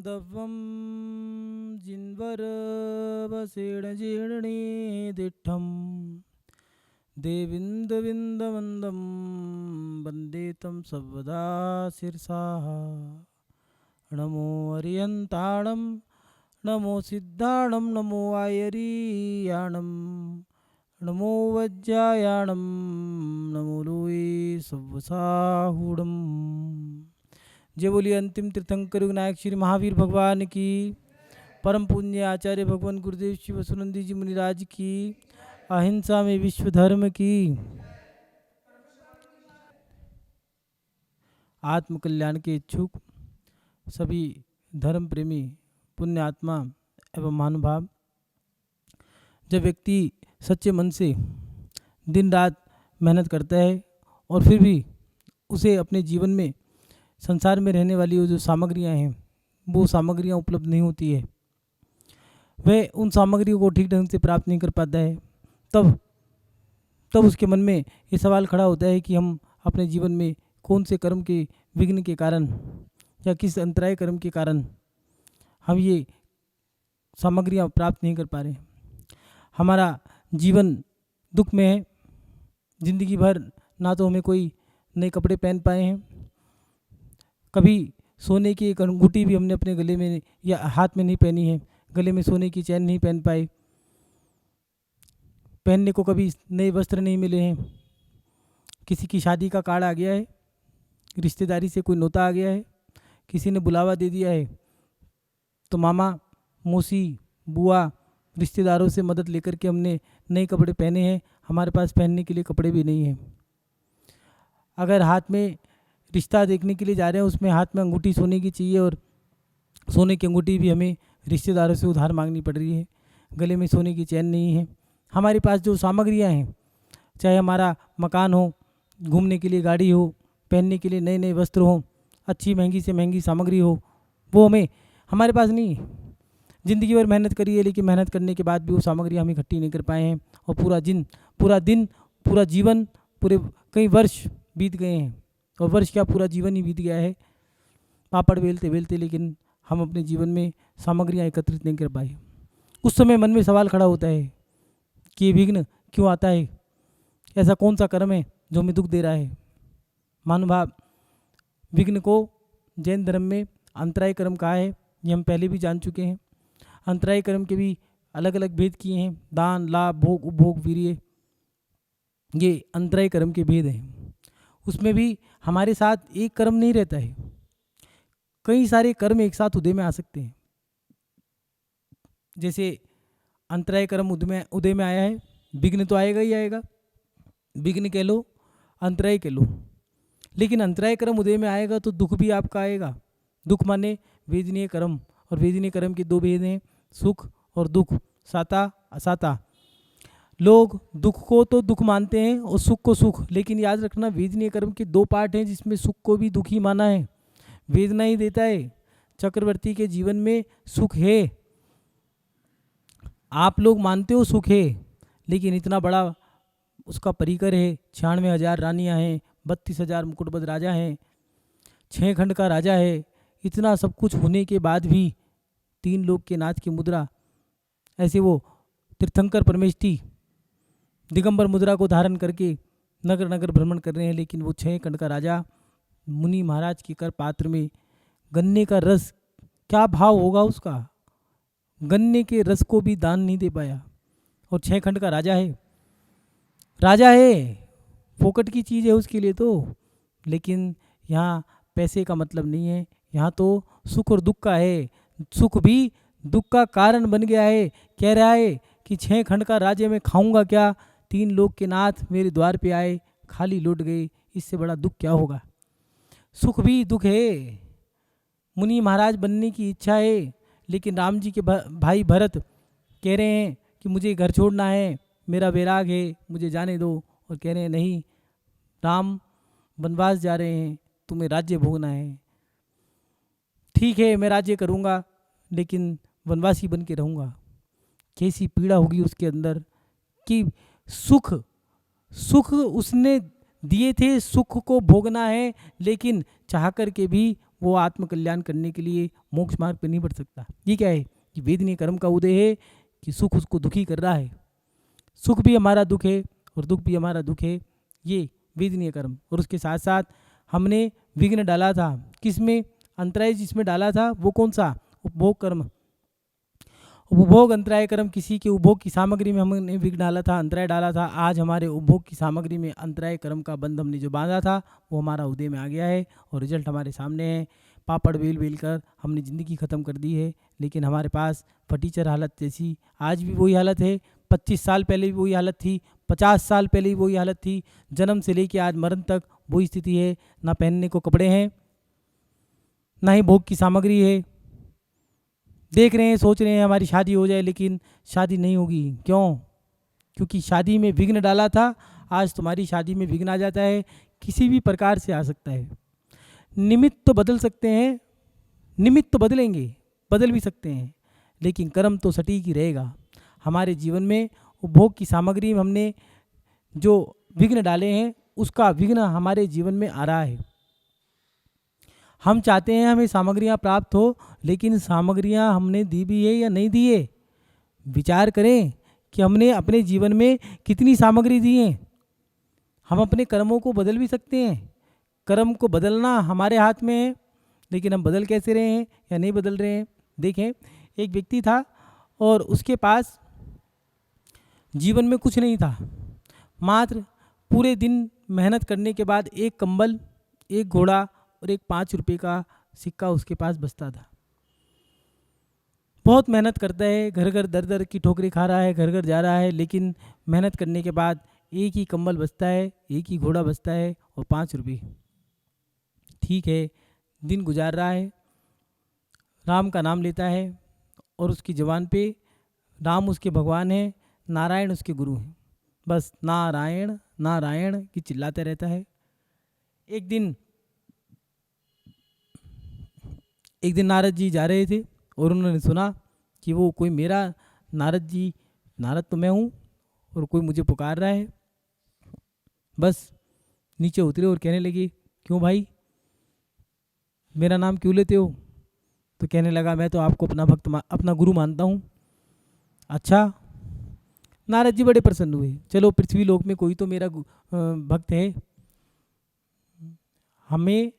बांधवं जिन्वरवसेणजीर्णे दिठं देविन्दविन्दवन्दं वन्दे तं सर्वदा शिरसा। नमो अरियन्ताणं नमो सिद्धाणं नमो आयरीयाणं नमो वज्रायाणं नमो लोये सव्वसाहूढं। जय बोलिए अंतिम तीर्थंकर विनायक श्री महावीर भगवान की, परम पुण्य आचार्य भगवान गुरुदेव श्री वसुनंदी जी मुनिराज की, अहिंसा में विश्व धर्म की, आत्म कल्याण के इच्छुक सभी धर्म प्रेमी पुण्य आत्मा एवं महानुभाव, जब व्यक्ति सच्चे मन से दिन रात मेहनत करता है और फिर भी उसे अपने जीवन में संसार में रहने वाली वो जो सामग्रियां हैं वो सामग्रियां उपलब्ध नहीं होती है, वह उन सामग्रियों को ठीक ढंग से प्राप्त नहीं कर पाता है, तब उसके मन में ये सवाल खड़ा होता है कि हम अपने जीवन में कौन से कर्म के विघ्न के कारण या किस अंतराय कर्म के कारण हम ये सामग्रियां प्राप्त नहीं कर पा रहे। हमारा जीवन दुख में है, जिंदगी भर ना तो हमें कोई नए कपड़े पहन पाए हैं, कभी सोने की एक अंगूठी भी हमने अपने गले में या हाथ में नहीं पहनी है, गले में सोने की चैन नहीं पहन पाए, पहनने को कभी नए वस्त्र नहीं मिले हैं, किसी की शादी का कार्ड आ गया है, रिश्तेदारी से कोई नोता आ गया है, किसी ने बुलावा दे दिया है तो मामा मौसी बुआ रिश्तेदारों से मदद लेकर के हमने नए कपड़े पहने हैं, हमारे पास पहनने के लिए कपड़े भी नहीं हैं। अगर हाथ में रिश्ता देखने के लिए जा रहे हैं, उसमें हाथ में अंगूठी सोने की चाहिए और सोने की अंगूठी भी हमें रिश्तेदारों से उधार मांगनी पड़ रही है, गले में सोने की चैन नहीं है। हमारे पास जो सामग्रियां हैं, चाहे हमारा मकान हो, घूमने के लिए गाड़ी हो, पहनने के लिए नए नए वस्त्र हो, अच्छी महंगी से महंगी सामग्री हो, वो हमारे पास नहीं है। ज़िंदगी भर मेहनत करी है, लेकिन मेहनत करने के बाद भी वो सामग्री हम इकट्ठी नहीं कर पाए हैं और पूरा जीवन पूरे कई वर्ष बीत गए हैं, और वर्ष क्या पूरा जीवन ही बीत गया है पापड़ बेलते बेलते, लेकिन हम अपने जीवन में सामग्रियाँ एकत्रित नहीं कर पाए। उस समय मन में सवाल खड़ा होता है कि ये विघ्न क्यों आता है, ऐसा कौन सा कर्म है जो हमें दुख दे रहा है। महानुभाव, विघ्न को जैन धर्म में अंतराय कर्म कहा है, ये हम पहले भी जान चुके हैं। अंतराय कर्म के भी अलग अलग भेद किए हैं, दान लाभ भोग उपभोग वीर्य, ये अंतराय कर्म के भेद हैं। उसमें भी हमारे साथ एक कर्म नहीं रहता है, कई सारे कर्म एक साथ उदय में आ सकते हैं। जैसे अंतराय कर्म उदय में आया है, विघ्न तो आएगा ही आएगा, विघ्न कह लो अंतराय कह लो, लेकिन अंतराय कर्म उदय में आएगा तो दुख भी आपका आएगा। दुख माने वेदनीय कर्म, और वेदनीय कर्म के दो भेद हैं, सुख और दुख, साता असाता। लोग दुख को तो दुख मानते हैं और सुख को सुख, लेकिन याद रखना वेदनीय कर्म के दो पार्ट हैं जिसमें सुख को भी दुख ही माना है। वेदना ही देता है। चक्रवर्ती के जीवन में सुख है, आप लोग मानते हो सुख है, लेकिन इतना बड़ा उसका परिकर है, 96,000 रानियां हैं, 32,000 मुकुटबद्ध राजा हैं, 6 खंड का राजा है, इतना सब कुछ होने के बाद भी 3 लोक के नाथ की मुद्रा, ऐसे वो तीर्थंकर परमेष्ठी दिगंबर मुद्रा को धारण करके नगर नगर भ्रमण कर रहे हैं, लेकिन वो 6 खंड का राजा मुनि महाराज के कर पात्र में गन्ने का रस, क्या भाव होगा उसका, गन्ने के रस को भी दान नहीं दे पाया, और 6 खंड का राजा है, फोकट की चीज़ है उसके लिए तो। लेकिन यहाँ पैसे का मतलब नहीं है, यहाँ तो सुख और दुख का है। सुख भी दुख का कारण बन गया है। कह रहा है कि 6 खंड का राज्य में खाऊंगा क्या, 3 लोक के नाथ मेरे द्वार पे आए, खाली लौट गए, इससे बड़ा दुख क्या होगा। सुख भी दुख है, मुनि महाराज बनने की इच्छा है, लेकिन राम जी के भाई भरत कह रहे हैं कि मुझे घर छोड़ना है, मेरा वैराग है, मुझे जाने दो, और कह रहे हैं नहीं, राम वनवास जा रहे हैं, तुम्हें राज्य भोगना है। ठीक है, मैं राज्य करूँगा, लेकिन वनवासी बन के रहूँगा। कैसी पीड़ा होगी उसके अंदर कि सुख उसने दिए थे, सुख को भोगना है, लेकिन चाह कर के भी वो आत्मकल्याण करने के लिए मोक्ष मार्ग पर नहीं बढ़ सकता। ये क्या है कि वेदनीय कर्म का उदय है कि सुख उसको दुखी कर रहा है, सुख भी हमारा दुख है और दुख भी हमारा दुख है, ये वेदनीय कर्म। और उसके साथ साथ हमने विघ्न डाला था, किसमें? अंतराय जिसमें डाला था वो कौन सा? उपभोग कर्म। उपभोग अंतराय कर्म, किसी के उपभोग की सामग्री में हमने विघ्न डाला था, अंतराय डाला था। आज हमारे उपभोग की सामग्री में अंतराय कर्म का बंध हमने जो बांधा था वो हमारा उदय में आ गया है और रिजल्ट हमारे सामने है। पापड़ बेल बेल कर हमने ज़िंदगी ख़त्म कर दी है, लेकिन हमारे पास फटीचर हालत जैसी आज भी वही हालत है, 25 साल पहले भी वही हालत थी, 50 साल पहले भी वही हालत थी, जन्म से लेकर आज मरण तक वही स्थिति है। ना पहनने को कपड़े हैं, ना ही भोग की सामग्री है। देख रहे हैं, सोच रहे हैं हमारी शादी हो जाए, लेकिन शादी नहीं होगी। क्यों? क्योंकि शादी में विघ्न डाला था। आज तुम्हारी शादी में विघ्न आ जाता है, किसी भी प्रकार से आ सकता है। निमित्त तो बदल सकते हैं, निमित्त तो बदलेंगे, बदल भी सकते हैं, लेकिन कर्म तो सटीक ही रहेगा। हमारे जीवन में उपभोग की सामग्री में हमने जो विघ्न डाले हैं उसका विघ्न हमारे जीवन में आ रहा है। हम चाहते हैं हमें सामग्रियां प्राप्त हो, लेकिन सामग्रियां हमने दी भी है या नहीं दी है? विचार करें कि हमने अपने जीवन में कितनी सामग्री दी है। हम अपने कर्मों को बदल भी सकते हैं, कर्म को बदलना हमारे हाथ में है, लेकिन हम बदल कैसे रहे हैं या नहीं बदल रहे हैं। देखें, एक व्यक्ति था और उसके पास जीवन में कुछ नहीं था, मात्र पूरे दिन मेहनत करने के बाद एक कंबल, एक घोड़ा और एक 5 रुपये का सिक्का उसके पास बचता था। बहुत मेहनत करता है, घर घर दर दर की ठोकरें खा रहा है, घर घर जा रहा है, लेकिन मेहनत करने के बाद एक ही कंबल बचता है, एक ही घोड़ा बचता है और 5 रुपये। ठीक है, दिन गुजार रहा है, राम का नाम लेता है और उसकी ज़बान पे राम उसके भगवान है, नारायण उसके गुरु हैं। बस नारायण नारायण की चिल्लाते रहता है। एक दिन नारद जी जा रहे थे और उन्होंने सुना कि वो कोई मेरा नारद तो मैं हूँ और कोई मुझे पुकार रहा है। बस नीचे उतरे और कहने लगे, क्यों भाई, मेरा नाम क्यों लेते हो? तो कहने लगा, मैं तो आपको अपना भक्त अपना गुरु मानता हूँ। अच्छा। नारद जी बड़े प्रसन्न हुए, चलो पृथ्वी लोक में कोई तो मेरा भक्त है। हमें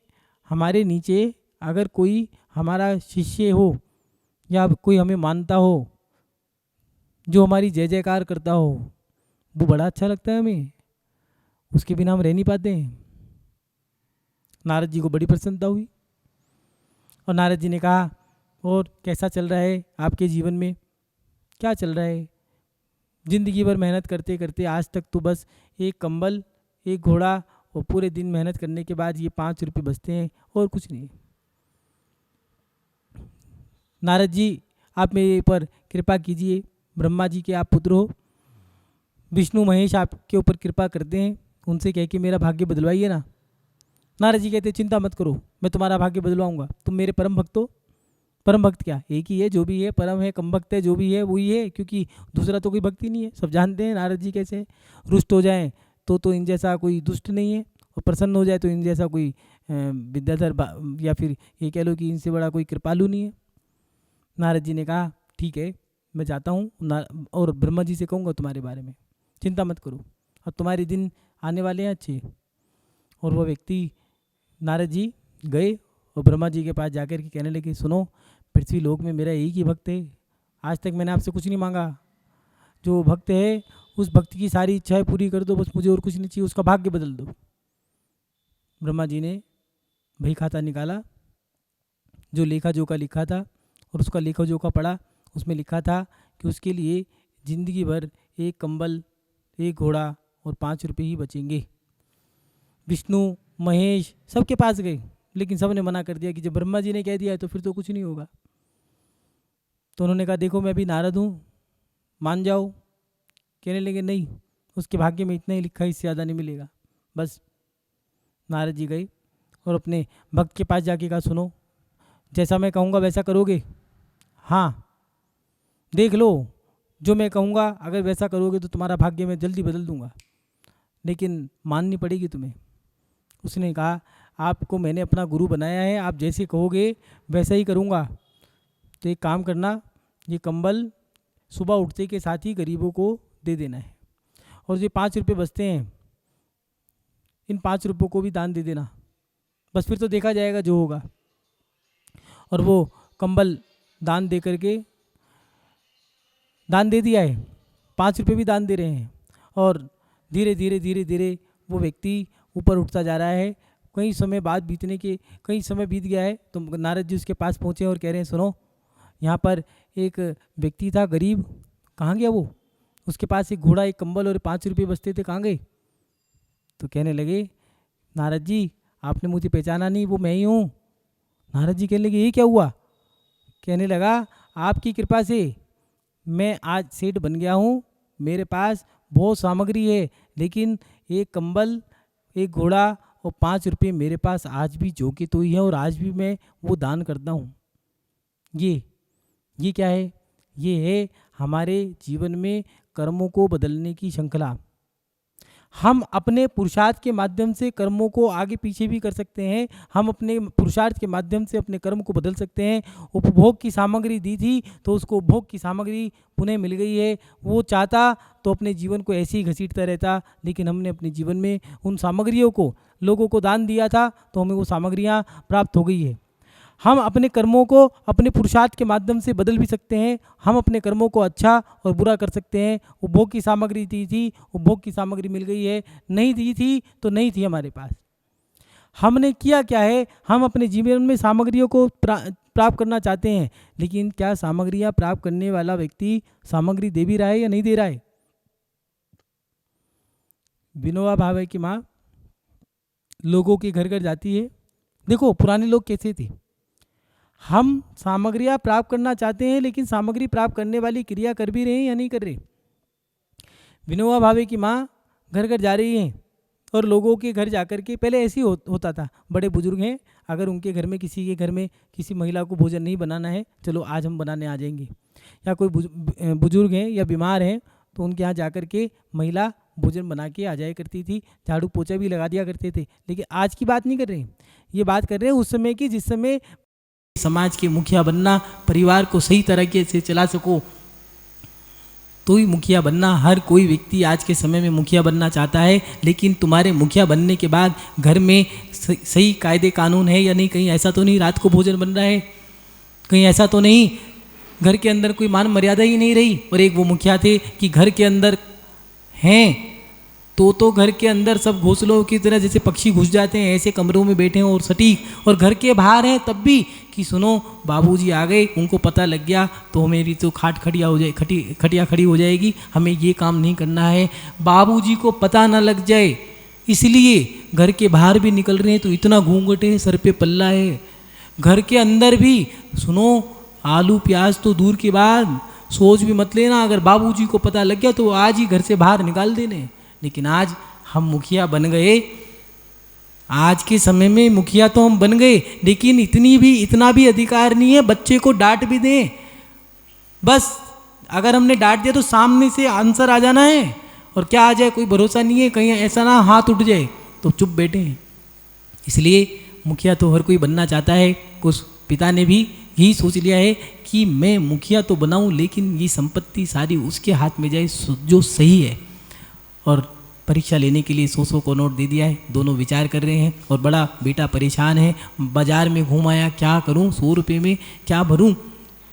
हमारे नीचे अगर कोई हमारा शिष्य हो या कोई हमें मानता हो, जो हमारी जय जयकार करता हो, वो बड़ा अच्छा लगता है हमें, उसके बिना हम रह नहीं पाते हैं। नारद जी को बड़ी प्रसन्नता हुई और नारद जी ने कहा, और कैसा चल रहा है आपके जीवन में? क्या चल रहा है? ज़िंदगी भर मेहनत करते करते आज तक तो बस एक कंबल, एक घोड़ा और पूरे दिन मेहनत करने के बाद ये 5 रुपये बचते हैं और कुछ नहीं। नारद जी, आप मेरे पर कृपा कीजिए, ब्रह्मा जी के आप पुत्र हो, विष्णु महेश आपके ऊपर कृपा करते हैं, उनसे कह के मेरा भाग्य बदलवाइए ना। नारद जी कहते, चिंता मत करो, मैं तुम्हारा भाग्य बदलवाऊंगा, तुम मेरे परम भक्त हो। परम भक्त क्या, एक ही है, जो भी है परम है, कम भक्त है, जो भी है वही है, क्योंकि दूसरा तो कोई भक्त ही नहीं है। सब जानते हैं नारद जी कैसे रुष्ट हो जाएं तो इन जैसा कोई दुष्ट नहीं है, और प्रसन्न हो जाए तो इन जैसा कोई विद्याधर या फिर ये कह लो कि इनसे बड़ा कोई कृपालु नहीं है। नारद जी ने कहा, ठीक है, मैं जाता हूँ और ब्रह्मा जी से कहूँगा तुम्हारे बारे में, चिंता मत करो, और तुम्हारे दिन आने वाले हैं अच्छे। और वो व्यक्ति, नारद जी गए और ब्रह्मा जी के पास जाकर के कहने लगे, सुनो, पृथ्वी लोक में मेरा एक ही भक्त है, आज तक मैंने आपसे कुछ नहीं मांगा, जो भक्त है उस भक्त की सारी इच्छाएं पूरी कर दो, बस मुझे और कुछ नहीं चाहिए, उसका भाग्य बदल दो। ब्रह्मा जी ने बही खाता निकाला, जो लेखा जोखा लिखा था, और उसका लेखा जोखा पढ़ा, उसमें लिखा था कि उसके लिए ज़िंदगी भर एक कंबल, एक घोड़ा और 5 रुपये ही बचेंगे। विष्णु महेश सबके पास गए, लेकिन सब ने मना कर दिया कि जब ब्रह्मा जी ने कह दिया है तो फिर तो कुछ नहीं होगा। तो उन्होंने कहा, देखो मैं भी नारद हूँ, मान जाओ। कहने लगे, नहीं, उसके भाग्य में इतना ही लिखा है, इससे ज़्यादा नहीं मिलेगा। बस नारद जी गए और अपने भक्त के पास जाके कहा, सुनो, जैसा मैं कहूँगा वैसा करोगे? हाँ, देख लो, जो मैं कहूँगा अगर वैसा करोगे तो तुम्हारा भाग्य मैं जल्दी बदल दूँगा, लेकिन माननी पड़ेगी तुम्हें। उसने कहा, आपको मैंने अपना गुरु बनाया है, आप जैसे कहोगे वैसा ही करूँगा। तो एक काम करना, ये कंबल सुबह उठते के साथ ही गरीबों को दे देना है, और जो 5 रुपये बचते हैं इन 5 रुपयों को भी दान दे देना। बस फिर तो देखा जाएगा जो होगा। और वो कंबल दान दे करके दान दे दिया है, 5 रुपये भी दान दे रहे हैं, और धीरे धीरे धीरे धीरे वो व्यक्ति ऊपर उठता जा रहा है। कई समय बीत गया है तो नारद जी उसके पास पहुँचे और कह रहे हैं, सुनो, यहाँ पर एक व्यक्ति था गरीब, कहाँ गया वो? उसके पास एक घोड़ा, एक कंबल और 5 रुपये बचते थे, कहाँ गए? तो कहने लगे, नारद जी आपने मुझे पहचाना नहीं, वो मैं ही हूँ। नारद जी कहने लगे, ये क्या हुआ? कहने लगा, आपकी कृपा से मैं आज सेठ बन गया हूँ, मेरे पास बहुत सामग्री है, लेकिन एक कंबल, एक घोड़ा और 5 रुपये मेरे पास आज भी जो कि तो ही है, और आज भी मैं वो दान करता हूँ। ये क्या है? ये है हमारे जीवन में कर्मों को बदलने की श्रृंखला। हम अपने पुरुषार्थ के माध्यम से कर्मों को आगे पीछे भी कर सकते हैं। हम अपने पुरुषार्थ के माध्यम से अपने कर्म को बदल सकते हैं। उपभोग की सामग्री दी थी तो उसको उपभोग की सामग्री पुनः मिल गई है। वो चाहता तो अपने जीवन को ऐसे ही घसीटता रहता, लेकिन हमने अपने जीवन में उन सामग्रियों को लोगों को दान दिया था तो हमें वो सामग्रियाँ प्राप्त हो गई है। हम अपने कर्मों को अपने पुरुषार्थ के माध्यम से बदल भी सकते हैं। हम अपने कर्मों को अच्छा और बुरा कर सकते हैं। उपभोग की सामग्री दी थी, उपभोग की सामग्री मिल गई है, नहीं दी थी तो नहीं थी हमारे पास। हमने किया क्या है? हम अपने जीवन में सामग्रियों को प्राप्त करना चाहते हैं, लेकिन क्या सामग्रियां प्राप्त करने वाला व्यक्ति सामग्री दे भी रहा है या नहीं दे रहा है? विनोबा भावे की माँ लोगों के घर घर जाती है। देखो पुराने लोग कैसे थे। हम सामग्रियां प्राप्त करना चाहते हैं, लेकिन सामग्री प्राप्त करने वाली क्रिया कर भी रहे हैं या नहीं कर रहे? विनोबा भावे की माँ घर घर जा रही हैं और लोगों के घर जाकर के, पहले ऐसे ही होता था, बड़े बुजुर्ग हैं, अगर उनके घर में किसी के घर में किसी महिला को भोजन नहीं बनाना है, चलो आज हम बनाने आ जाएंगे, या कोई बुजुर्ग हैं या बीमार हैं तो उनके यहाँ जाकर के महिला भोजन बना के आ जाया करती थी, झाड़ू पोछा भी लगा दिया करते थे। लेकिन आज की बात नहीं कर रहे हैं, ये बात कर रहे हैं उस समय की, जिस समय समाज के मुखिया बनना, परिवार को सही तरीके से चला सको तो ही मुखिया बनना। हर कोई व्यक्ति आज के समय में मुखिया बनना चाहता है, लेकिन तुम्हारे मुखिया बनने के बाद घर में सही कायदे कानून है या नहीं? कहीं ऐसा तो नहीं रात को भोजन बन रहा है? कहीं ऐसा तो नहीं घर के अंदर कोई मान मर्यादा ही नहीं रही? और एक वो मुखिया थे कि घर के अंदर हैं तो घर के अंदर सब घोंसलों की तरह जैसे पक्षी घुस जाते हैं, ऐसे कमरों में बैठे हैं और सटीक, और घर के बाहर हैं तब भी कि सुनो बाबूजी आ गए, उनको पता लग गया तो मेरी तो खटिया खड़ी हो जाएगी, हमें ये काम नहीं करना है, बाबूजी को पता ना लग जाए, इसलिए घर के बाहर भी निकल रहे हैं तो इतना घूंघट है, सर पे पल्ला है। घर के अंदर भी सुनो आलू प्याज तो दूर की बात, सोच भी मत लेना, अगर बाबूजी को पता लग गया तो आज ही घर से बाहर निकाल देने। लेकिन आज हम मुखिया बन गए, आज के समय में मुखिया तो हम बन गए, लेकिन इतना भी अधिकार नहीं है बच्चे को डांट भी दें। बस अगर हमने डांट दिया तो सामने से आंसर आ जाना है, और क्या आ जाए कोई भरोसा नहीं है, कहीं ऐसा ना हाथ उठ जाए तो चुप बैठे हैं। इसलिए मुखिया तो हर कोई बनना चाहता है। कुछ पिता ने भी यही सोच लिया है कि मैं मुखिया तो बनाऊं, लेकिन ये संपत्ति सारी उसके हाथ में जाए जो सही है। और परीक्षा लेने के लिए 100 को नोट दे दिया है। दोनों विचार कर रहे हैं और बड़ा बेटा परेशान है, बाजार में घूम आया, क्या करूं, 100 रुपये में क्या भरूं।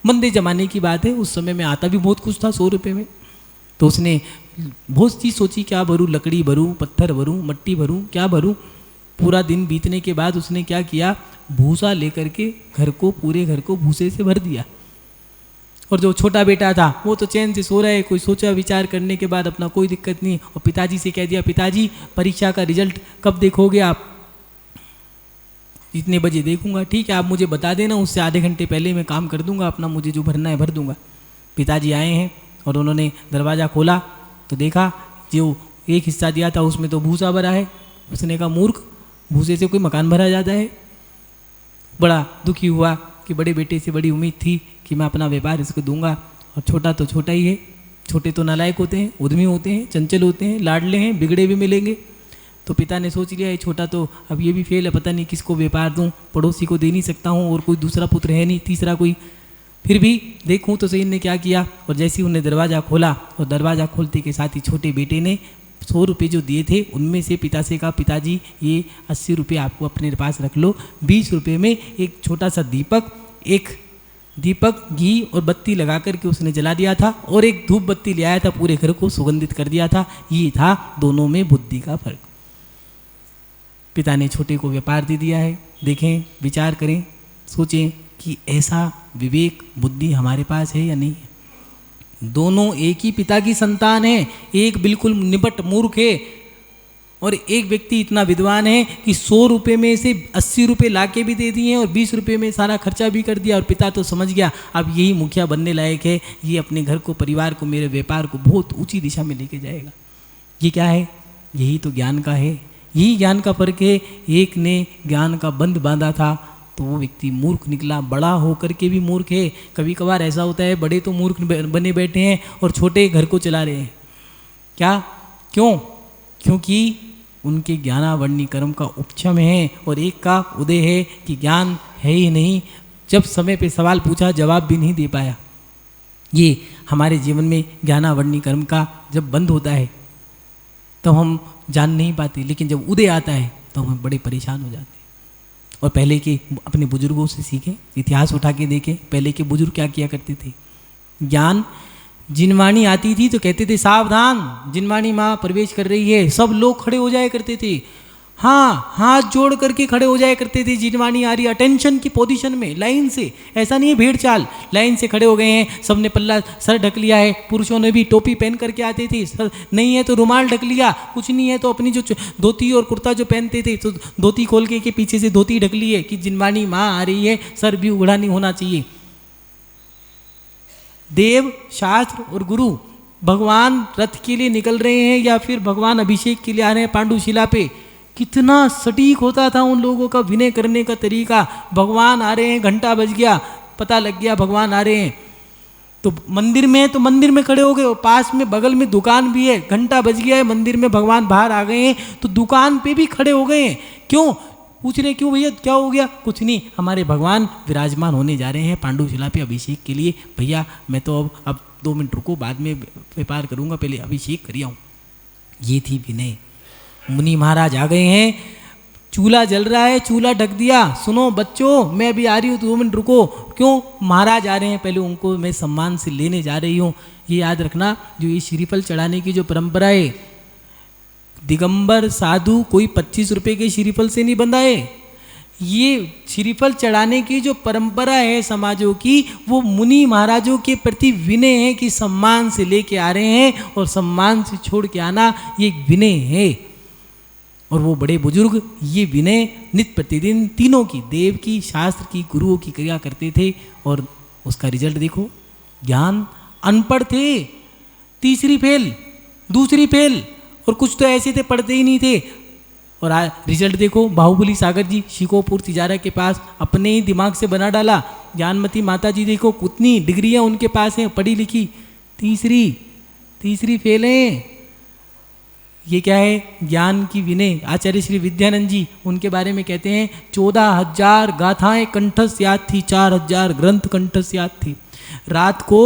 मंदे जमाने की बात है, उस समय में आता भी बहुत कुछ था 100 रुपये में, तो उसने बहुत चीज़ सोची, क्या भरूं, लकड़ी भरूं, पत्थर भरूं, मट्टी भरूं, क्या भरूं। पूरा दिन बीतने के बाद उसने क्या किया, भूसा लेकर के पूरे घर को भूसे से भर दिया। और जो छोटा बेटा था वो तो चैन से सो रहा है, कोई सोचा विचार करने के बाद अपना कोई दिक्कत नहीं, और पिताजी से कह दिया, पिताजी परीक्षा का रिजल्ट कब देखोगे आप? इतने बजे देखूंगा। ठीक है, आप मुझे बता देना, उससे आधे घंटे पहले मैं काम कर दूंगा, अपना मुझे जो भरना है भर दूंगा। पिताजी आए हैं और उन्होंने दरवाज़ा खोला तो देखा जो एक हिस्सा दिया था उसमें तो भूसा भरा है। उसने कहा, मूर्ख, भूसे से कोई मकान भरा जाता है? बड़ा दुखी हुआ कि बड़े बेटे से बड़ी उम्मीद थी कि मैं अपना व्यापार इसको दूंगा, और छोटा तो छोटा ही है। छोटे तो नालायक होते हैं, उद्यमी होते हैं, चंचल होते हैं, लाडले हैं, बिगड़े भी मिलेंगे। तो पिता ने सोच लिया ये छोटा तो अब ये भी फेल है, पता नहीं किसको व्यापार दूँ, पड़ोसी को दे नहीं सकता हूँ और कोई दूसरा पुत्र है नहीं, तीसरा कोई, फिर भी देखूँ। तो सईद ने क्या किया, और जैसे ही उन्हें दरवाज़ा खोला और दरवाज़ा खोलते के साथ ही छोटे बेटे ने 100 रुपये जो दिए थे उनमें से पिता से कहा, पिताजी ये 80 रुपये आपको अपने पास रख लो, 20 रुपये में एक छोटा सा दीपक घी और बत्ती लगा करके उसने जला दिया था और एक धूप बत्ती ले आया था, पूरे घर को सुगंधित कर दिया था। ये था दोनों में बुद्धि का फर्क। पिता ने छोटे को व्यापार दे दिया है। देखें, विचार करें, सोचें कि ऐसा विवेक बुद्धि हमारे पास है या नहीं है। दोनों एक ही पिता की संतान है, एक बिल्कुल निपट मूर्ख है और एक व्यक्ति इतना विद्वान है कि 100 रुपये में से 80 रुपये ला के भी दे दिए और 20 रुपये में सारा खर्चा भी कर दिया। और पिता तो समझ गया अब यही मुखिया बनने लायक है, ये अपने घर को, परिवार को, मेरे व्यापार को बहुत ऊंची दिशा में लेके जाएगा। ये क्या है? यही तो ज्ञान का है, यही ज्ञान का फर्क है। एक ने ज्ञान का बंध बांधा था तो वो व्यक्ति मूर्ख निकला, बड़ा होकर के भी मूर्ख है। कभी कभार ऐसा होता है बड़े तो मूर्ख बने बैठे हैं और छोटे घर को चला रहे हैं। क्या? क्यों? क्योंकि उनके ज्ञानावरणी कर्म का उपक्षम है और एक का उदय है कि ज्ञान है ही नहीं। जब समय पे सवाल पूछा जवाब भी नहीं दे पाया। ये हमारे जीवन में ज्ञानावरणी कर्म का जब बंद होता है तो हम जान नहीं पाते, लेकिन जब उदय आता है तो हम बड़े परेशान हो जाते हैं। और पहले के अपने बुजुर्गों से सीखें, इतिहास उठा के देखें, पहले के बुजुर्ग क्या किया करते थे। ज्ञान जिनवाणी आती थी तो कहते थे सावधान, जिनवाणी माँ प्रवेश कर रही है, सब लोग खड़े हो जाया करते थे। हाँ, हाथ जोड़ करके खड़े हो जाया करते थे। जिनवाणी आ रही, अटेंशन की पोजीशन में, लाइन से, ऐसा नहीं है भेड़ चाल, लाइन से खड़े हो गए हैं, सबने पल्ला सर ढक लिया है। पुरुषों ने भी टोपी पहन करके आते थे, सर नहीं है तो रुमाल ढक लिया, कुछ नहीं है तो अपनी जो धोती और कुर्ता जो पहनते थे तो धोती खोल के पीछे से धोती ढक ली है कि जिनवाणी माँ आ रही है, सर भी उघड़ा नहीं होना चाहिए। देव, शास्त्र और गुरु, भगवान रथ के लिए निकल रहे हैं या फिर भगवान अभिषेक के लिए आ रहे हैं पांडुशिला पे, कितना सटीक होता था उन लोगों का विनय करने का तरीका। भगवान आ रहे हैं, घंटा बज गया, पता लग गया भगवान आ रहे हैं, तो मंदिर में तो मंदिर में खड़े हो गए और पास में बगल में दुकान भी है, घंटा बज गया है, मंदिर में भगवान बाहर आ गए हैं तो दुकान पे भी खड़े हो गए हैं। क्यों? पूछ रहे क्यों भैया, क्या हो गया? कुछ नहीं, हमारे भगवान विराजमान होने जा रहे हैं पांडुशिला पे अभिषेक के लिए। भैया मैं तो अब 2 मिनट रुको, बाद में व्यापार करूंगा, पहले अभिषेक करिए हूँ। ये थी विनय। मुनि महाराज आ गए हैं, चूल्हा जल रहा है, चूल्हा ढक दिया, सुनो बच्चों मैं अभी आ रही हूँ, 2 मिनट रुको। क्यों? महाराज आ रहे हैं, पहले उनको मैं सम्मान से लेने जा रही हूँ। ये याद रखना, जो ये श्रीफल चढ़ाने की जो परंपरा है, दिगंबर साधु कोई 25 रुपये के श्रीफल से नहीं बंधाए। ये श्रीफल चढ़ाने की जो परंपरा है समाजों की, वो मुनि महाराजों के प्रति विनय है कि सम्मान से लेके आ रहे हैं और सम्मान से छोड़ के आना ये विनय है। और वो बड़े बुजुर्ग ये विनय नित्य प्रतिदिन तीनों की, देव की, शास्त्र की, गुरुओं की क्रिया करते थे और उसका रिजल्ट देखो। ज्ञान, अनपढ़ थे, तीसरी फेल, दूसरी फेल, और कुछ तो ऐसे थे पढ़ते ही नहीं थे। और रिजल्ट देखो, बाहुबली सागर जी शिकोपुर तिजारा के पास अपने ही दिमाग से बना डाला। ज्ञानमती माता जी देखो कितनी डिग्रियां उनके पास हैं, पढ़ी लिखी, तीसरी फेल है। ये क्या है? ज्ञान की विनय। आचार्य श्री विद्यानंद जी उनके बारे में कहते हैं 14,000 गाथाएं कंठस्थ याद थी, 4,000 ग्रंथ कंठस्थ याद थी। रात को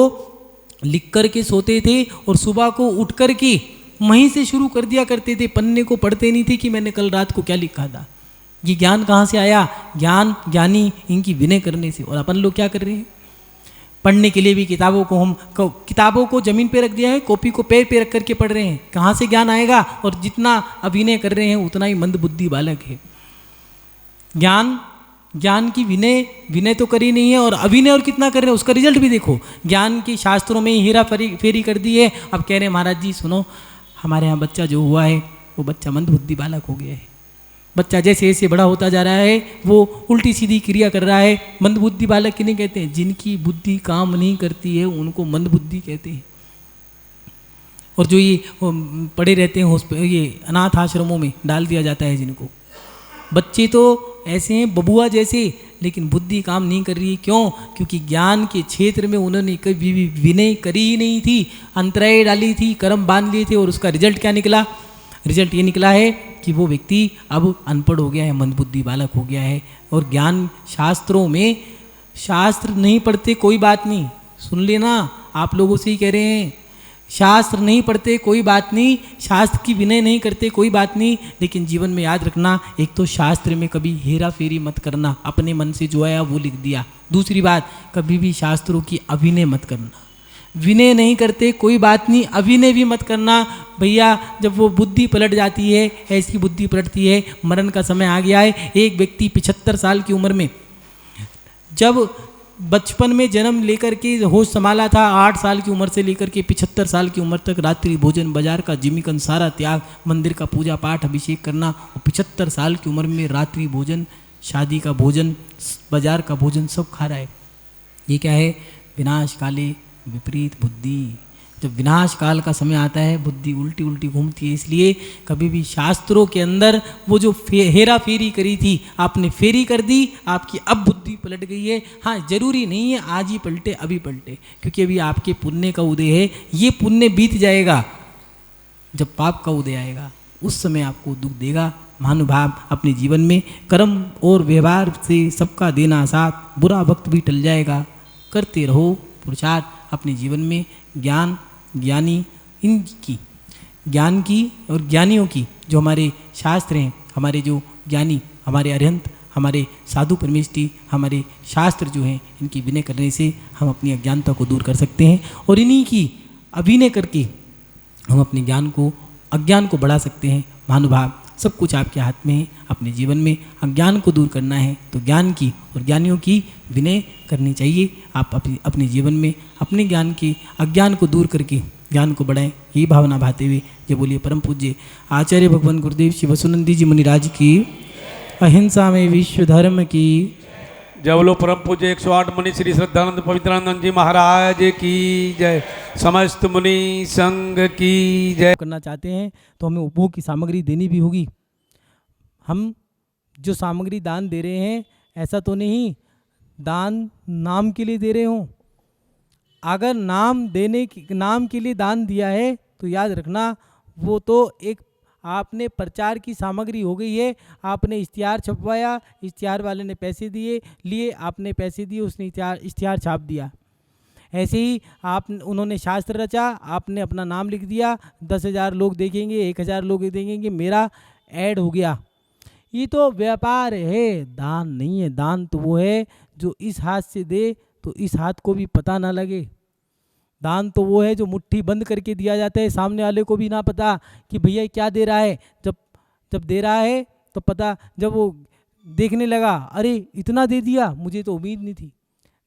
लिख कर के सोते थे और सुबह को उठ कर के वहीं से शुरू कर दिया करते थे, पन्ने को पढ़ते नहीं थे कि मैंने कल रात को क्या लिखा था। ये ज्ञान कहाँ से आया? ज्ञान, ज्ञानी इनकी विनय करने से। और अपन लोग क्या कर रहे हैं? पढ़ने के लिए भी किताबों को जमीन पे रख दिया है, कॉपी को पैर पे रख करके पढ़ रहे हैं। कहाँ से ज्ञान आएगा? और जितना अभिनय कर रहे हैं उतना ही मंद बुद्धि बालक है। ज्ञान की विनय तो करी नहीं है और अभिनय और कितना कर रहे हैं उसका रिजल्ट भी देखो। ज्ञान की शास्त्रों में हीरा फेरी कर दी है। अब कह रहे हैं महाराज जी सुनो, हमारे यहाँ बच्चा जो हुआ है वो बच्चा मंद बुद्धि बालक हो गया है। बच्चा जैसे जैसे बड़ा होता जा रहा है वो उल्टी सीधी क्रिया कर रहा है। मंद बुद्धि बालक किन्हें कहते हैं? जिनकी बुद्धि काम नहीं करती है उनको मंद बुद्धि कहते हैं। और जो ये पड़े रहते हैं ये अनाथ आश्रमों में डाल दिया जाता है जिनको, बच्चे तो ऐसे हैं बबुआ जैसे, लेकिन बुद्धि काम नहीं कर रही। क्यों? क्योंकि ज्ञान के क्षेत्र में उन्होंने कभी भी विनय करी ही नहीं थी, अंतराय डाली थी, कर्म बांध लिए थे। और उसका रिजल्ट क्या निकला? रिजल्ट ये निकला है कि वो व्यक्ति अब अनपढ़ हो गया है, मंदबुद्धि बालक हो गया है। और ज्ञान शास्त्रों में, शास्त्र नहीं पढ़ते कोई बात नहीं, सुन लेना, आप लोगों से ही कह रहे हैं, शास्त्र नहीं पढ़ते कोई बात नहीं, शास्त्र की विनय नहीं करते कोई बात नहीं, लेकिन जीवन में याद रखना, एक तो शास्त्र में कभी हेरा फेरी मत करना, अपने मन से जो आया वो लिख दिया। दूसरी बात, कभी भी शास्त्रों की अभिनय मत करना, विनय नहीं करते कोई बात नहीं, अभिनय भी मत करना भैया। जब वो बुद्धि पलट जाती है, ऐसी बुद्धि पलटती है, मरण का समय आ गया है। एक व्यक्ति 75 साल की उम्र में, जब बचपन में जन्म लेकर के होश संभाला था, 8 साल की उम्र से लेकर के 75 साल की उम्र तक रात्रि भोजन, बाजार का जिमीकन सारा त्याग, मंदिर का पूजा पाठ अभिषेक करना, और 75 साल की उम्र में रात्रि भोजन, शादी का भोजन, बाजार का भोजन सब खा रहा है। ये क्या है? विनाश काले विपरीत बुद्धि। जब विनाश काल का समय आता है, बुद्धि उल्टी उल्टी घूमती है। इसलिए कभी भी शास्त्रों के अंदर वो जो हेरा फेरी करी थी, आपने फेरी कर दी, आपकी अब बुद्धि पलट गई है। हाँ, जरूरी नहीं है आज ही पलटे, अभी पलटे, क्योंकि अभी आपके पुण्य का उदय है। ये पुण्य बीत जाएगा, जब पाप का उदय आएगा उस समय आपको दुख देगा। महानुभाव, अपने जीवन में कर्म और व्यवहार से सबका देना साथ, बुरा वक्त भी टल जाएगा। करते रहो पुरुषार्थ, अपने जीवन में ज्ञान, ज्ञानी, इनकी ज्ञान की और ज्ञानियों की, जो हमारे शास्त्र हैं, हमारे जो ज्ञानी, हमारे अरिहंत, हमारे साधु परमेष्ठी, हमारे शास्त्र जो हैं, इनकी विनय करने से हम अपनी अज्ञानता को दूर कर सकते हैं, और इन्हीं की अभिनय करके हम अपने ज्ञान को, अज्ञान को बढ़ा सकते हैं। महानुभाव, सब कुछ आपके हाथ में है। अपने जीवन में अज्ञान को दूर करना है तो ज्ञान की और ज्ञानियों की विनय करनी चाहिए। आप अपने जीवन में अपने ज्ञान की, अज्ञान को दूर करके ज्ञान को बढ़ाएं, यही भावना भाते हुए जब बोलिए परम पूज्य आचार्य भगवान गुरुदेव श्री वसुनंदी जी मुनिराज की, अहिंसा में विश्व धर्म की। जय बोलो परम पूज्य 108 मुनि श्री श्रद्धानंद पवित्रानंद जी महाराज की जय। समस्त मुनि संघ की जय। करना चाहते हैं तो हमें उपभोग की सामग्री देनी भी होगी। हम जो सामग्री दान दे रहे हैं, ऐसा तो नहीं दान नाम के लिए दे रहे हों। अगर नाम के लिए दान दिया है तो याद रखना, वो तो एक आपने प्रचार की सामग्री हो गई है। आपने इश्तिहार छपवाया, इश्तिहार वाले ने पैसे लिए, आपने पैसे दिए, उसने इश्तिहार छाप दिया। ऐसे ही उन्होंने शास्त्र रचा, आपने अपना नाम लिख दिया, 10,000 लोग देखेंगे, 1,000 लोग देखेंगे, मेरा ऐड हो गया। ये तो व्यापार है, दान नहीं है। दान तो वो है जो इस हाथ से दे तो इस हाथ को भी पता ना लगे। दान तो वो है जो मुट्ठी बंद करके दिया जाता है, सामने वाले को भी ना पता कि भैया क्या दे रहा है। जब दे रहा है तो पता, जब वो देखने लगा, अरे इतना दे दिया, मुझे तो उम्मीद नहीं थी।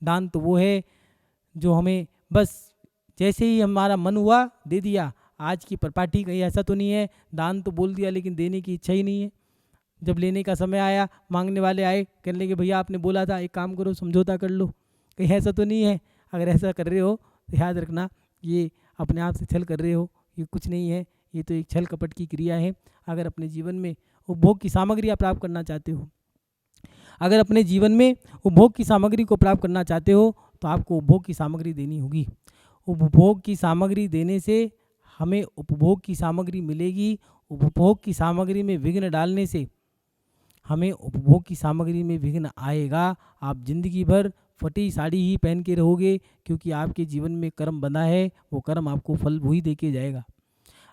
दान तो वो है जो हमें बस जैसे ही हमारा मन हुआ दे दिया। आज की प्रपार्टी कहीं ऐसा तो नहीं है, दान तो बोल दिया लेकिन देने की इच्छा ही नहीं है। जब लेने का समय आया, मांगने वाले आए, कहने लगे भैया आपने बोला था, एक काम करो समझौता कर लो। कहीं ऐसा तो नहीं है? अगर ऐसा कर रहे हो तो याद रखना, ये अपने आप से छल कर रहे हो, ये कुछ नहीं है, ये तो एक छल कपट की क्रिया है। अगर अपने जीवन में उपभोग की सामग्री आप प्राप्त करना चाहते हो, अगर अपने जीवन में उपभोग की सामग्री को प्राप्त करना चाहते हो तो आपको उपभोग की सामग्री देनी होगी। उपभोग की सामग्री देने से हमें उपभोग की सामग्री मिलेगी। उपभोग की सामग्री में विघ्न डालने से हमें उपभोग की सामग्री में विघ्न आएगा। आप जिंदगी भर फटी साड़ी ही पहन के रहोगे, क्योंकि आपके जीवन में कर्म बंधा है, वो कर्म आपको फल वही दे के जाएगा।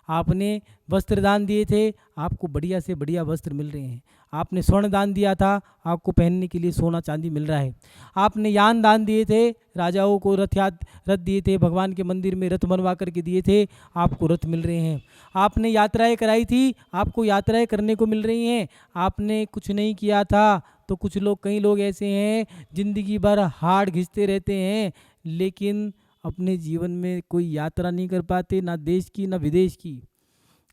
आपने वस्त्र दान दिए थे, आपको बढ़िया से बढ़िया वस्त्र मिल रहे हैं। आपने स्वर्ण दान दिया था, आपको पहनने के लिए सोना चांदी मिल रहा है। आपने यान दान दिए थे, राजाओं को रथ दिए थे, भगवान के मंदिर में रथ बनवा करके दिए थे, आपको रथ मिल रहे हैं। आपने यात्राएं कराई थी, आपको यात्राएं करने को मिल रही हैं। आपने कुछ नहीं किया था तो कई लोग ऐसे हैं जिंदगी भर हाड़ घिसते रहते हैं, लेकिन अपने जीवन में कोई यात्रा नहीं कर पाते, ना देश की ना विदेश की।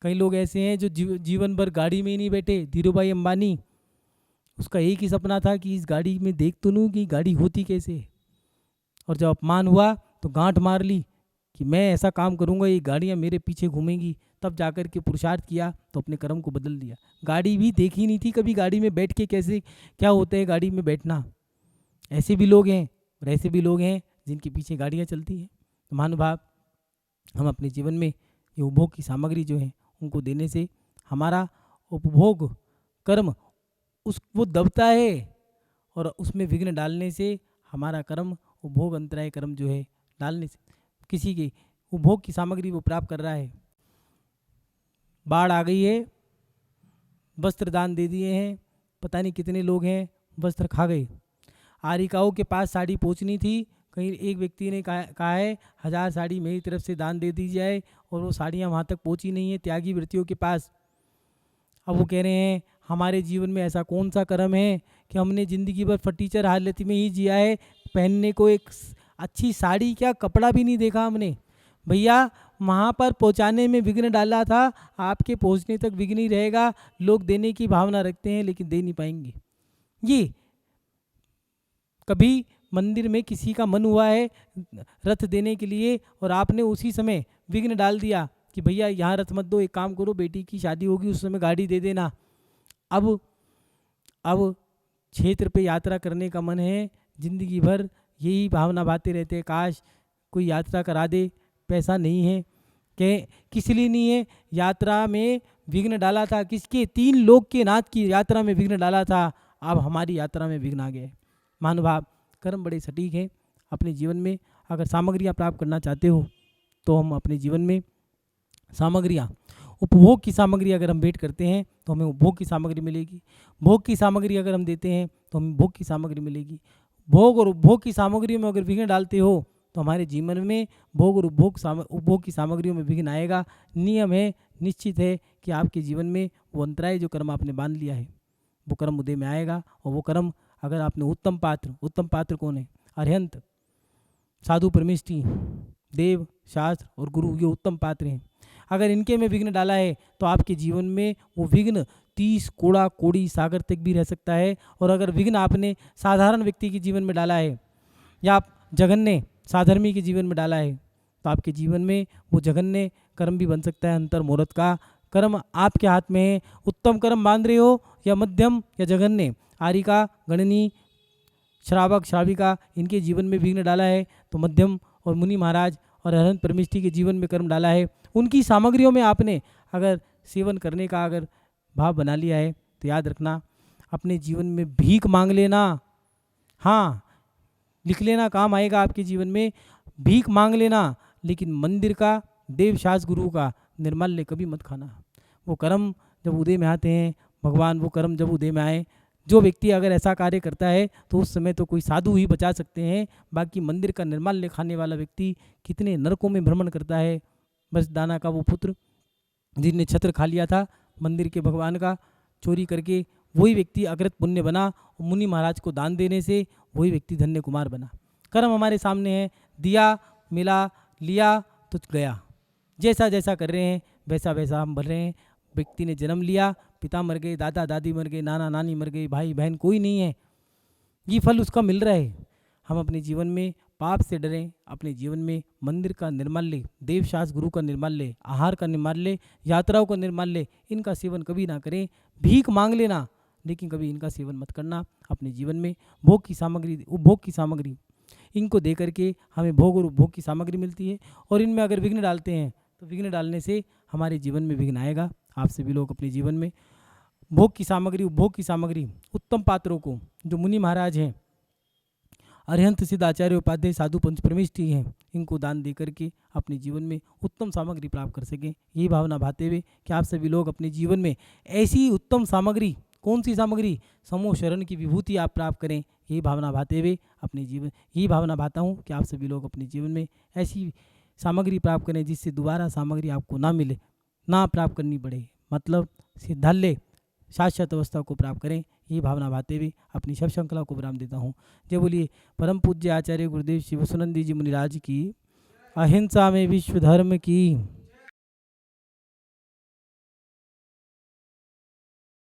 कई लोग ऐसे हैं जो जीवन भर गाड़ी में ही नहीं बैठे। धीरू भाई अंबानी, उसका एक ही सपना था कि इस गाड़ी में देख तो लूँ कि गाड़ी होती कैसे है, और जब अपमान हुआ तो गांठ मार ली कि मैं ऐसा काम करूँगा, ये गाड़ियाँ मेरे पीछे घूमेंगी। तब जाकर के पुरुषार्थ किया तो अपने कर्म को बदल दिया। गाड़ी भी देखी नहीं थी कभी, गाड़ी में बैठ के कैसे क्या होता है गाड़ी में बैठना। ऐसे भी लोग हैं और ऐसे भी लोग हैं जिनके पीछे गाड़ियाँ चलती हैं। तो महानुभाव, हम अपने जीवन में ये उपभोग की सामग्री जो है उनको देने से हमारा उपभोग कर्म वो दबता है, और उसमें विघ्न डालने से हमारा कर्म उपभोग अंतराय कर्म जो है डालने से किसी की उपभोग की सामग्री वो प्राप्त कर रहा है। बाढ़ आ गई है, वस्त्र दान दे दिए हैं, पता नहीं कितने लोग हैं वस्त्र खा गए। आरिकाओं के पास साड़ी पहुंचनी थी, कहीं एक व्यक्ति ने कहा है 1000 साड़ी मेरी तरफ से दान दे दी जाए, और वो साड़ियाँ वहाँ तक पहुँची नहीं है त्यागी वृत्तियों के पास। अब वो कह रहे हैं हमारे जीवन में ऐसा कौन सा कर्म है कि हमने ज़िंदगी भर फटीचर हालत में ही जिया है, पहनने को एक अच्छी साड़ी क्या कपड़ा भी नहीं देखा हमने। भैया वहाँ पर पहुँचाने में विघ्न डाला था, आपके पहुँचने तक विघ्न ही रहेगा। लोग देने की भावना रखते हैं लेकिन दे नहीं पाएंगे। ये कभी मंदिर में किसी का मन हुआ है रथ देने के लिए, और आपने उसी समय विघ्न डाल दिया कि भैया यहाँ रथ मत दो, एक काम करो बेटी की शादी होगी उस समय गाड़ी दे देना। अब क्षेत्र पे यात्रा करने का मन है, जिंदगी भर यही भावना भाते रहते हैं काश कोई यात्रा करा दे, पैसा नहीं है। किस लिए नहीं है? यात्रा में विघ्न डाला था, किसके? 3 लोक के नाथ की यात्रा में विघ्न डाला था, अब हमारी यात्रा में विघ्न आ गए। महानुभाव कर्म बड़े सटीक हैं। अपने जीवन में अगर सामग्रियाँ प्राप्त करना चाहते हो तो हम अपने जीवन में सामग्रियाँ, उपभोग की सामग्री अगर हम भेंट करते हैं तो हमें उपभोग की सामग्री मिलेगी। भोग की सामग्री अगर हम देते हैं तो हमें भोग की सामग्री मिलेगी। भोग और उपभोग की सामग्रियों में अगर विघ्न डालते हो तो हमारे जीवन में भोग और उपभोग की सामग्रियों में विघ्न आएगा। नियम है, निश्चित है कि आपके जीवन में वो अंतराय जो कर्म आपने बांध लिया है वो कर्म उदय में आएगा। और वो कर्म अगर आपने उत्तम पात्र कौन है? अरहंत, साधु, परमेष्ठी, देव, शास्त्र और गुरु, ये उत्तम पात्र हैं। अगर इनके में विघ्न डाला है तो आपके जीवन में वो विघ्न 30 कोड़ा कोड़ी सागर तक भी रह सकता है। और अगर विघ्न आपने साधारण व्यक्ति के जीवन में डाला है या आप जघन्य साधर्मी के जीवन में डाला है तो आपके जीवन में वो जघन्य कर्म भी बन सकता है। अंतर मुहूर्त का कर्म आपके हाथ में है। उत्तम कर्म बांध रहे हो या मध्यम या जघन्य, आरिका, गणनी, श्रावक, श्राविका, इनके जीवन में विघ्न डाला है तो मध्यम, और मुनि महाराज और अरहंत परमेष्ठी के जीवन में कर्म डाला है, उनकी सामग्रियों में आपने अगर सेवन करने का अगर भाव बना लिया है तो याद रखना अपने जीवन में भीख मांग लेना। हाँ, लिख लेना, काम आएगा आपके जीवन में। भीख मांग लेना, लेकिन मंदिर का, देव, शास्त्र, गुरु का निर्माल्य कभी मत खाना। वो कर्म जब उदय में आते हैं, भगवान वो कर्म जब उदय में आए, जो व्यक्ति अगर ऐसा कार्य करता है तो उस समय तो कोई साधु ही बचा सकते हैं। बाकी मंदिर का निर्माल्य खाने वाला व्यक्ति कितने नरकों में भ्रमण करता है। बस दाना का वो पुत्र जिसने छत्र खा लिया था मंदिर के भगवान का चोरी करके, वही व्यक्ति अग्रत पुण्य बना, मुनि महाराज को दान देने से वही व्यक्ति धन्य कुमार बना। कर्म हमारे सामने है, दिया, मिला, लिया तो गया। जैसा जैसा कर रहे हैं वैसा वैसा हम भर रहे हैं। व्यक्ति ने जन्म लिया, पिता मर गए, दादा दादी मर गए, नाना नानी मर गए, भाई बहन कोई नहीं है, ये फल उसका मिल रहा है। हम अपने जीवन में पाप से डरें, अपने जीवन में मंदिर का निर्माल्य, देव, शास्त्र, गुरु का निर्माल्य, आहार का निर्माल्य, यात्राओं का निर्माल्य, इनका सेवन कभी ना करें। भीख मांग लेना लेकिन कभी इनका सेवन मत करना। अपने जीवन में भोग की सामग्री, उपभोग की सामग्री, इनको दे करके हमें भोग और उपभोग की सामग्री मिलती है। और इनमें अगर विघ्न डालते हैं तो विघ्न डालने से हमारे जीवन में विघ्न आएगा। आप सभी लोग अपने जीवन में भोग की सामग्री, उपभोग की सामग्री, उत्तम पात्रों को, जो मुनि महाराज हैं, अरहंत, सिद्ध, आचार्य, उपाध्याय, साधु, पंच परमेष्ठी हैं, इनको दान दे करके अपने जीवन में उत्तम सामग्री प्राप्त कर सकें। यही भावना भाते हुए कि आप सभी लोग अपने जीवन में ऐसी उत्तम सामग्री, कौन सी सामग्री? समूह शरण की विभूति आप प्राप्त करें। यही भावना भाते हुए अपने जीवन, यही भावना भाता हूँ कि आप सभी लोग अपने जीवन में ऐसी सामग्री प्राप्त करें जिससे दोबारा सामग्री आपको ना मिले, ना प्राप्त करनी पड़े, मतलब सिद्धाल्य शाश्वत अवस्था को प्राप्त करें। ये भावना भाते हुए अपनी सब श्रृंखला को विराम देता हूँ। जय बोलिए परम पूज्य आचार्य गुरुदेव शिव सुनंदी जी मुनिराज की, अहिंसा में विश्व धर्म की।